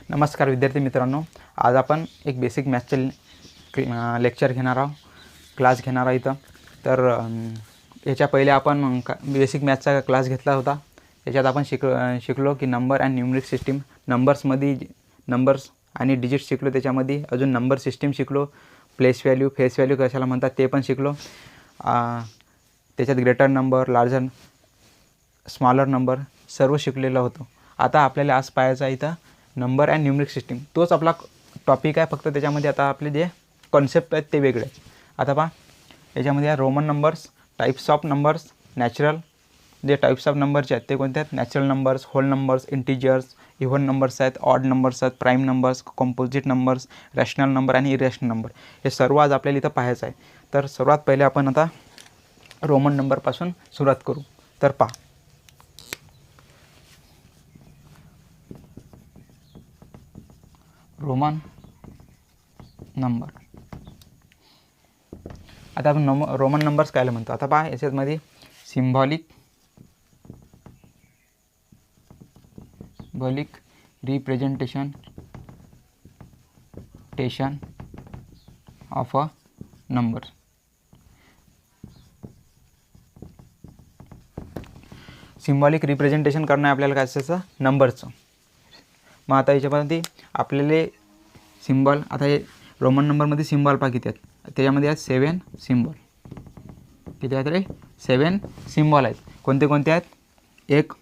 नमस्कार विद्यार्थी मित्रांनो, आज आपण एक बेसिक मॅथ्सचे लेक्चर घेणार आहोत, क्लास घेणार आहे इथं. तर याच्या पहिले आपण बेसिक मॅथ्सचा क्लास घेतला होता. याच्यात आपण शिकलो की नंबर अँड न्यूमरिक सिस्टीम, नंबर्समध्ये नंबर्स आणि डिजिट शिकलो. त्याच्यामध्ये अजून नंबर सिस्टीम शिकलो, प्लेस व्हॅल्यू, फेस व्हॅल्यू कशाला म्हणतात ते पण शिकलो. त्याच्यात greater number, larger, smaller number सर्व शिकलेलं होतं. आता आपल्याला आज पाहायचं आहे इथं नंबर अँड न्यूमरिक सिस्टीम. तोच आपला टॉपिक आहे, फक्त त्याच्यामध्ये आता आपले जे कॉन्सेप्ट आहेत ते वेगळे. आता पहा, याच्यामध्ये आहे Roman numbers, types of numbers, natural. जे टाईप्स ऑफ नंबरचे आहेत ते कोणते आहेत? Natural numbers, whole numbers, integers, even numbers आहेत, ऑड नंबर्स आहेत, prime numbers, composite numbers, rational number आणि इरॅशनल नंबर. हे सर्व आज आपल्याला इथं पाहायचं आहे. तर सर्वात पहिले आपण आता रोमन नंबरपासून सुरुवात करू. तर पहा, रोमन नंबर. आता आपण रोमन नंबर्स कायला म्हणतो? आता पहा, याच्यामध्ये symbolic representation of a number. Symbolic representation करणं आहे आपल्याला काय असायचं? नंबरचं. मग आता याच्यामध्ये आपल्याला सिम्बॉल, आता हे रोमन नंबरमध्ये सिम्बॉल पहा किती आहेत. त्याच्यामध्ये आहेत 7 सिम्बॉल. किती आहेत रे? 7 सिम्बॉल आहेत. कोणते कोणते आहेत? एक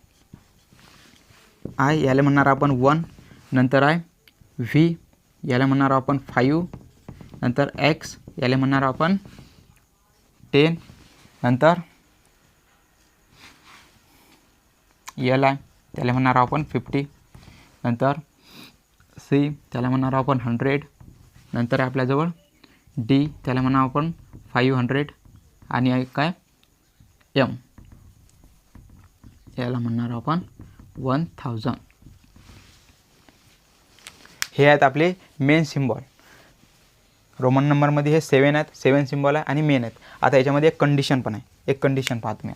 आय, याला म्हणणार आपण 1. नंतर आहे व्ही, याला म्हणणार आपण 5. नंतर एक्स, याला म्हणणार आपण 10. नंतर एल आहे, त्याला म्हणणार आपण 50. नंतर सी, त्याला म्हणणार आपण 100. नंतर आपल्याजवळ डी, त्याला म्हणणार आपण 500. आणि काय एम, याला म्हणणार आपण 1000. हे आहेत आपले मेन सिम्बॉल. रोमन नंबरमध्ये हे 7 आहेत, 7 सिम्बॉल आहे आणि मेन आहेत. आता याच्यामध्ये एक कंडिशन पण आहे. एक कंडिशन पाहा तुम्ही.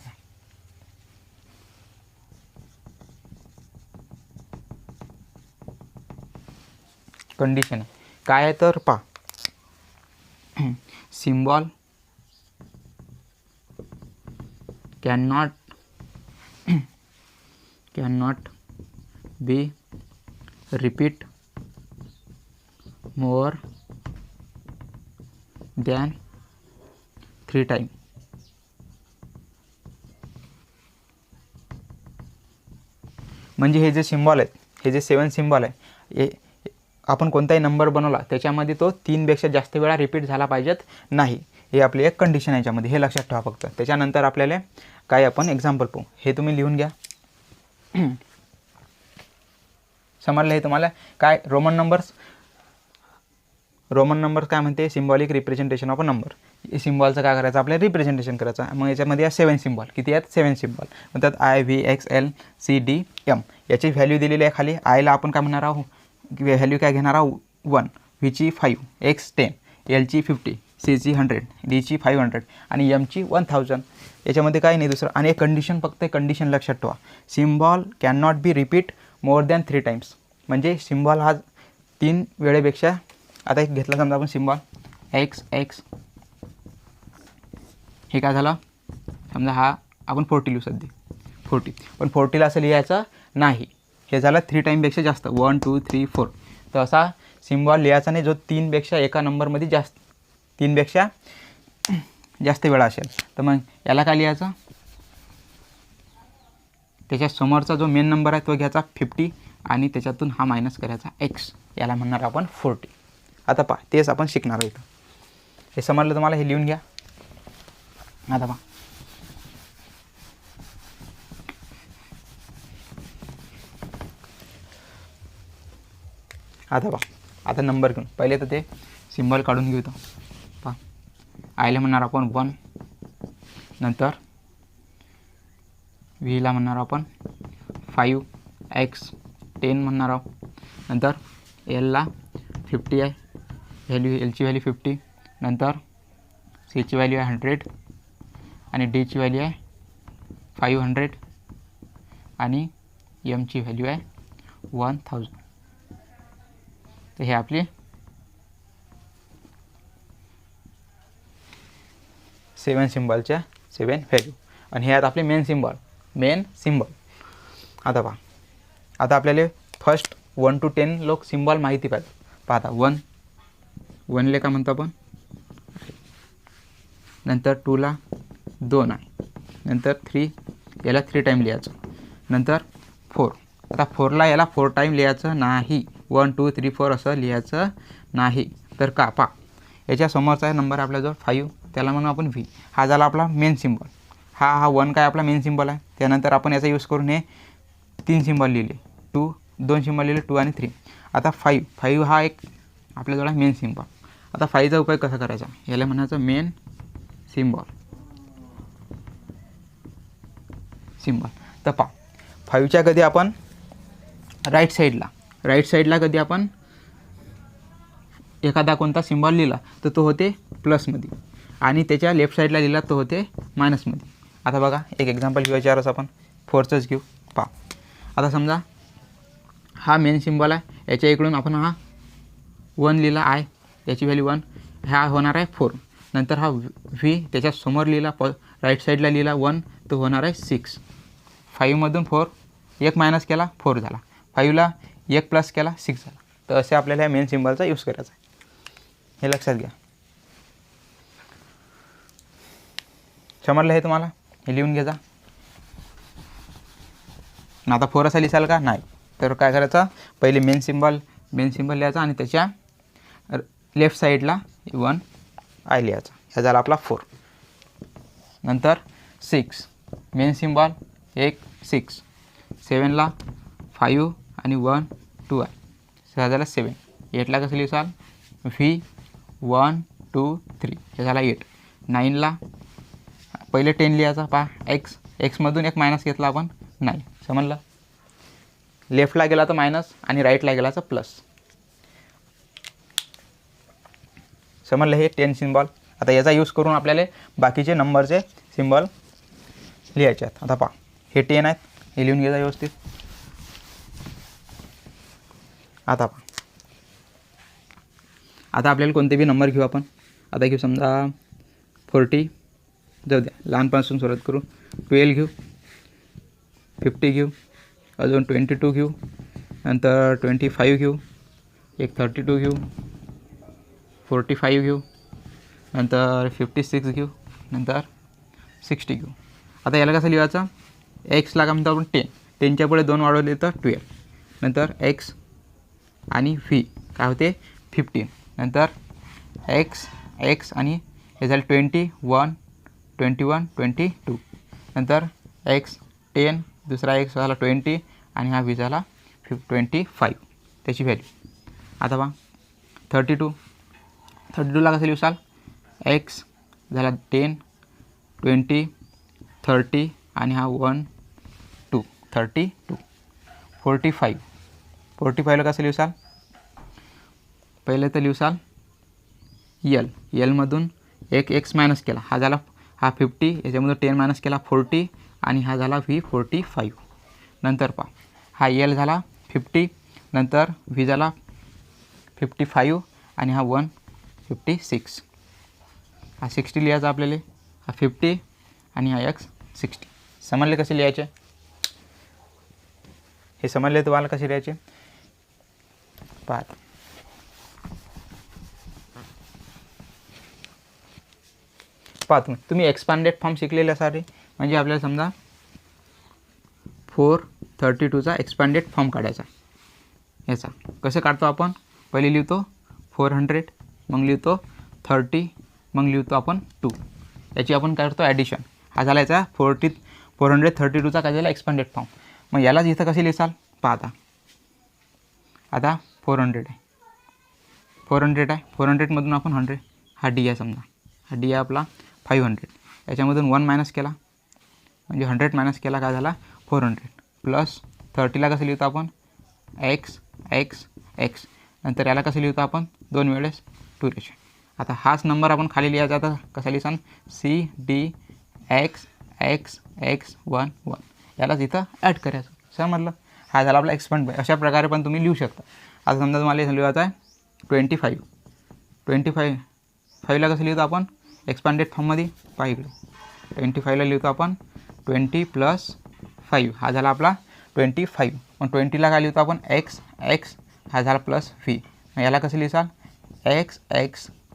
कंडिशन आहे काय आहे तर पहा, symbol cannot be repeat more than 3 time. म्हणजे हे जे सिम्बॉल आहेत, हे जे 7 सिम्बॉल आहे, हे आपण कोणताही नंबर बनवला त्याच्यामध्ये तो 3पेक्षा जास्त वेळा रिपीट झाला पाहिजेत नाही. हे आपली एक कंडिशन आहे याच्यामध्ये, हे लक्षात ठेवा फक्त. त्याच्यानंतर आपल्याला काय आपण एक्झाम्पल पाहू. हे तुम्ही लिहून घ्या. समजलं हे तुम्हाला? काय रोमन नंबर्स काय म्हणते? Symbolic representation of a number. सिम्बॉलचं काय करायचं? आपल्याला रिप्रेझेंटेशन करायचं. मग याच्यामध्ये या 7 सिम्बॉल. किती आहेत? 7 सिम्बॉल. म्हणतात I, V, X, L, C, D, M. याची व्हॅल्यू दिलेली आहे खाली. आयला आपण काय म्हणणार आहोत? व्हॅल्यू काय घेणार आहोत? 1. व्हीची 5, एक्स 10, एलची 50, सीची 100, डीची 500 आणि एमची 1000. याच्यामध्ये काही नाही दुसरं. आणि एक कंडिशन, फक्त एक कंडिशन लक्षात ठेवा. Symbol can not be repeat more than 3 times. म्हणजे सिम्बॉल हा 3 वेळेपेक्षा, आता एक घेतला समजा आपण सिम्बॉल एक्स, हे काय झालं? समजा हा आपण 40 लिहू सध्या 40, पण 40ला असं लिहायचं नाही. हे झालं 3 टाईमपेक्षा जास्त, 1, 2, 3, 4. तर असा सिम्बॉल लिहायचा नाही जो 3पेक्षा एका नंबरमध्ये 3पेक्षा जास्त वेळा असेल. तर मग याला काय लिहायचं? त्याच्या समोरचा जो मेन नंबर आहे तो घ्यायचा 50 आणि त्याच्यातून हा मायनस करायचा एक्स, याला म्हणणार आपण 40. आता पहा, तेच आपण शिकणार आहे इथं. हे समजलं तुम्हाला? हे लिहून घ्या. आता पहा, आता नंबर घेऊन पहिले तर ते सिम्बॉल काढून घेऊ. पहा, आयला म्हणणार आपण 1. नंतर व्हीला म्हणणार आपण 5, एक्स 10 म्हणणार आहोत. नंतर एलला 50 आहे, एलची व्हॅल्यू 50. नंतर सीची व्हॅल्यू आहे 100 आणि डीची व्हॅल्यू आहे 500 आणि एमची व्हॅल्यू आहे 1000. तर हे आपली 7 सिम्बॉलच्या 7 व्हॅल्यू. आणि हे आहेत आपले मेन सिम्बॉल. आता पहा, आता आपल्याला फर्स्ट 1 to 10 लोक सिम्बॉल माहिती पाहिजे. पाहता 1 का म्हणतो आपण, नंतर 2ला 2 आहे, नंतर 3 याला 3 टाईम लिहायचं, नंतर 4. आता 4ला याला 4 टाईम लिहायचं नाही, 1 2 3 4 असं लिहायचं नाही. तर का पा याच्या समोरचा नंबर आपल्याजवळ 5, त्याला म्हणून आपण व्ही. हा झाला आपला मेन सिम्बॉल. हा 1 काय आपला मेन सिम्बॉल आहे. त्यानंतर आपण याचा यूज करून हे 3 सिम्बॉल लिहिले, 2 सिम्बॉल लिहिले, 2 आणि 3. आता 5 हा एक आपल्याजवळ मेन सिम्बॉल. आता 5चा उपयोग कसा करायचा, याला म्हणायचं मेन सिम्बॉल. तर पहा 5च्या कधी आपण राईट साईडला कधी आपण एखादा कोणता सिम्बॉल लिहिला तर तो होते प्लसमध्ये, आणि त्याच्या लेफ्ट साईडला लिहिला तो होते मायनसमध्ये. आता बघा एक एक्झाम्पल घेऊ याच्यावरच आपण 4चंच घेऊ. पहा आता समजा हा मेन सिम्बॉल आहे, याच्या इकडून आपण हा 1 लिहिला आहे, याची व्हॅल्यू 1, हा होणार आहे 4. नंतर हा व्ही त्याच्या समोर लिहिला, राईट साईडला लिहिला 1, तो होणार आहे 6. 5मधून 4 1 मायनस केला 4 झाला, 5ला 1 प्लस केला 6 झाला. तर असे आपल्याला या मेन सिम्बॉलचा यूज करायचा आहे, हे लक्षात घ्या. समजलं हे तुम्हाला, हे लिहून घ्या. आता 4 असा लिहाल का, नाही. तर काय करायचं, पहिले मेन सिम्बॉल लिहायचा आणि त्याच्या लेफ्ट साईडला 1 आय लिहायचा. ह्या झाला आपला 4. नंतर 6 मेन सिम्बॉल 1 6, 7ला 5 आणि 1 2 आहे, ह्या झाला 7. 8ला कसं लिहाल, व्ही 1 2 3, हे झाला 8. 9ला पहिले 10 लिहायचा, पहा एक्समधून एक मायनस घेतला आपण 9. समजलं, लेफ्टला गेला तर मायनस आणि राईटला गेला तर प्लस. समजलं हे 10 सिम्बॉल. आता याचा यूज करून आपल्याला बाकीचे नंबरचे सिम्बॉल लिहायचे आहेत. आता पहा हे 10 आहेत, हे लिहून घ्यायचं व्यवस्थित. आता पहा, आता आपल्याला कोणते बी नंबर घेऊ आपण. आता घेऊ समजा 40, जाऊ द्या लहानपासून सुरुवात करू, 12 घेऊ, 50 घेऊ, अजून 22 घेऊ, नंतर 25 घेऊ, एक 32 घेऊ, 45 घेऊ, नंतर 56 घेऊ, नंतर 60 घेऊ. आता याला कसं लिहायचं, एक्सला काय म्हणतो आपण 10, 10च्या पुढे 2 वाढवले तर 12, नंतर एक्स आणि व्ही काय होते 15, नंतर एक्स आणि हे झालं 21 22, नंतर एक्स 10, दुसरा एक्स झाला 20 आणि हा व्ही झाला 25 त्याची व्हॅल्यू. आता पहा 32ला कसं लिहसाल, एक्स झाला 10 20 30 आणि हा 1 2 32. 45ला कसं लिहसाल, पहिले तर लिहसाल एलमधून एक एक्स मायनस केला, हा झाला हा 50, याच्यामधून 10 मायनस केला 40 आणि हा झाला व्ही 45. नंतर पहा हा एल झाला 50, नंतर व्ही झाला 55 आणि हा 1 56. हा 60 लिहायचा आपल्याला, हा 50 आणि हा एक्स 60. समजले कसे लिहायचे, हे समजले तुम्हाला कसे लिहायचे. पहा तुम्ही एक्सपांडेड फॉर्म शिकलेले असाल, म्हणजे आपल्याला समजा 432चा एक्सपांडेड फॉर्म काढायचा. याचा कसं काढतो आपण, पहिले लिहितो 400, मग लिहितो 30, मग लिहितो आपण 2, याची आपण करतो ॲडिशन. हा झाला याचा 432चा काय झाला एक्सपांडेड फॉर्म. मग यालाच इथं कसे लिहिसाल, पहा आता 400 आहे, 400मधून आपण 100, हा डी आहे समजा, हा डी आहे आपला 500, याच्यामधून 1 मायनस केला म्हणजे 100 मायनस केला काय झाला 400, प्लस 30ला कसं लिहितो आपण एक्स, नंतर याला कसं लिहितो आपण 2 वेळेस 2 रेशन. आता हाच नंबर आपण खाली लिहायचा, आता कसा लिहिसान CD x 1 1, यालाच इथं ॲड करायचं. समजलं, हा झाला आपला एक्सपांड. अशा प्रकारे पण तुम्ही लिहू शकता. आता समजा तुम्हाला लिहायचं आहे फाईव्हला कसं लिहितो आपण एक्सपांडेड फॉर्ममध्ये? पहा इकडे 25ला लिहितो आपण 20 + 5 हा झाला आपला 25. मग 20ला काय लिहितो आपण x हा झाला प्लस व्ही. याला कसं लिहिसाल x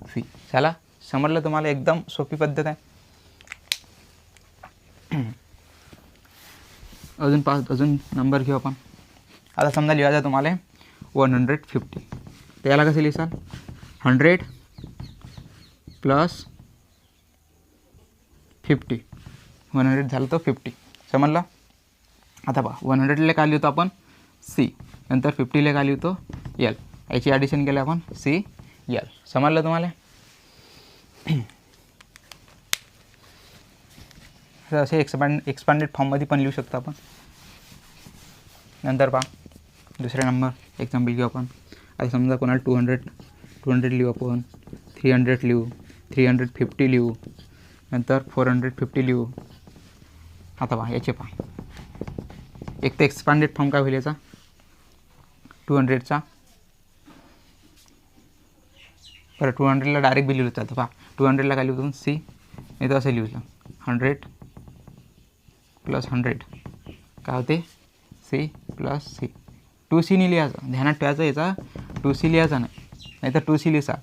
व्ही. झाला समजलं तुम्हाला? एकदम सोपी पद्धत आहे. अजून नंबर घेऊ आपण. आता समजा लिहायचं तुम्हाला 150. तर याला कसं लिहिसाल 100 + 50. 100 झालं तर 50. समजलं? आता पहा 100ला काय लिहितो आपण C, नंतर 50ला काय लिहितो L. याची ॲडिशन केलं आपण CL. समजलं तुम्हाला? असे एक्सपांडेड फॉर्ममध्ये पण लिहू शकतो आपण. नंतर पहा दुसरा नंबर एक्झाम्पल घेऊ आपण. आता समजा कोणाला 200 लिहू आपण, 300 लिहू, 350 लिहू, नंतर 450 लिहू. आता पहा याचे पहा एक तर एक्सपांडेड फॉर्म काय होईल याचा 200चा. बरं 200ला डायरेक्ट बी लिहिलं जातं. पहा 200ला काय लिहू C, नाही तर असं लिहूचं 100 + 100 काय होते C + C. 2C नाही लिहायचं, ध्यानात ठेवायचं. याचा 2C लिहायचा नाही तर 2C लिहायचा.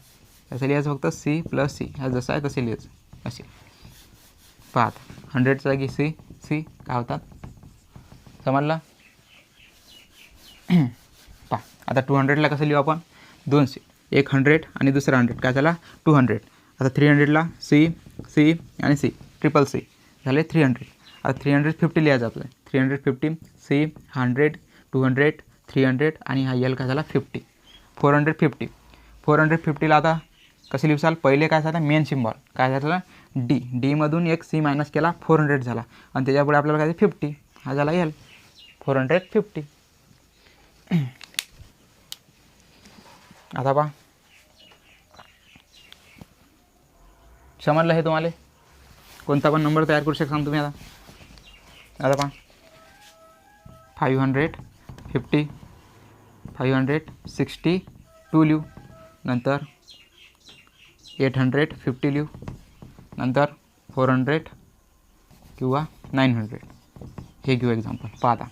असं लिहायचं फक्त C + C. हा जसं आहे तसे लिहायचं असे. पहा 100च्या जागी C काय होतात समजलं? पहा आता 200ला कसं लिहू आपण 2C, एक 100 आणि दुसरा 100 काय झाला 200. आता 300ला C आणि C ट्रिपल C झाले 300. आता 350 लिहायचं आपलं 350 C 100 200 300 आणि हा L काय झाला 50. 450ला आता कसं लिहसाल पहिले काय झालं मेन सिम्बॉल काय झालं D मधून एक C मायनस केला 400 झाला आणि त्याच्यापुढे आपल्याला काय 50 हा झाला L 450. आता पहा समजलं हे तुम्हाला? कोणता पण नंबर तयार करू शकता तुम्ही. आता पहा 550 562 लिहू, नंतर 850 लिहू, नंतर 400 किंवा 900 हे घेऊ एक्झाम्पल. पहा आता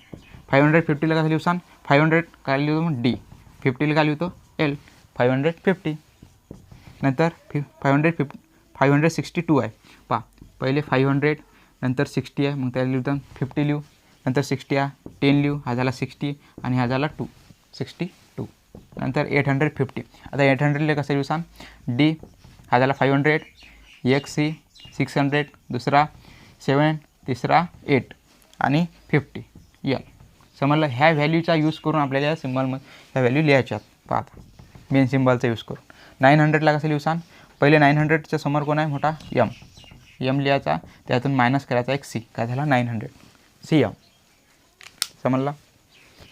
550ला कसं लिहू सांग 500 काय लिहितो मग D, 50ला काय लिहितो L 550. नंतर 562 आहे. पहा पहिले 500 नंतर 60 आहे, मग त्याला लिहितो 50 लिहू, नंतर 60 आहे 10 लिहू, हा झाला 60 आणि हा झाला 62. नंतर 850. आता 800ला कसं लिहू सांग D हा झाला 500, एक C 600, दुसरा 7, तिसरा 8 आणि 50 L. समजलं? ह्या व्हॅल्यूचा यूज करून आपल्याला या सिम्बॉलमध्ये ह्या व्हॅल्यू लिहायच्या. पाहता मेन सिम्बॉलचा यूज करून 900ला कसं लिहू सांग पहिले 900च्या समोर कोण आहे मोठा M लिहायचा, त्यातून मायनस करायचा एक C काय झाला 900 CM. समजला?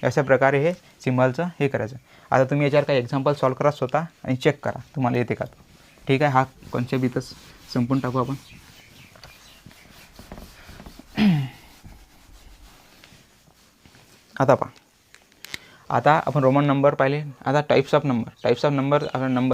अशा प्रकारे हे सिम्बॉलचं हे करायचं. आता तुम्ही याच्यावर काही एक्झाम्पल सॉल्व करा स्वतः आणि चेक करा तुम्हाला येते का. ठीक आहे, हा कॉन्सेप्ट इथंच संपून टाकू आपण. आता पहा आता आपण रोमन नंबर पाहिले. आता टाईप्स ऑफ नंबर आपण नंबर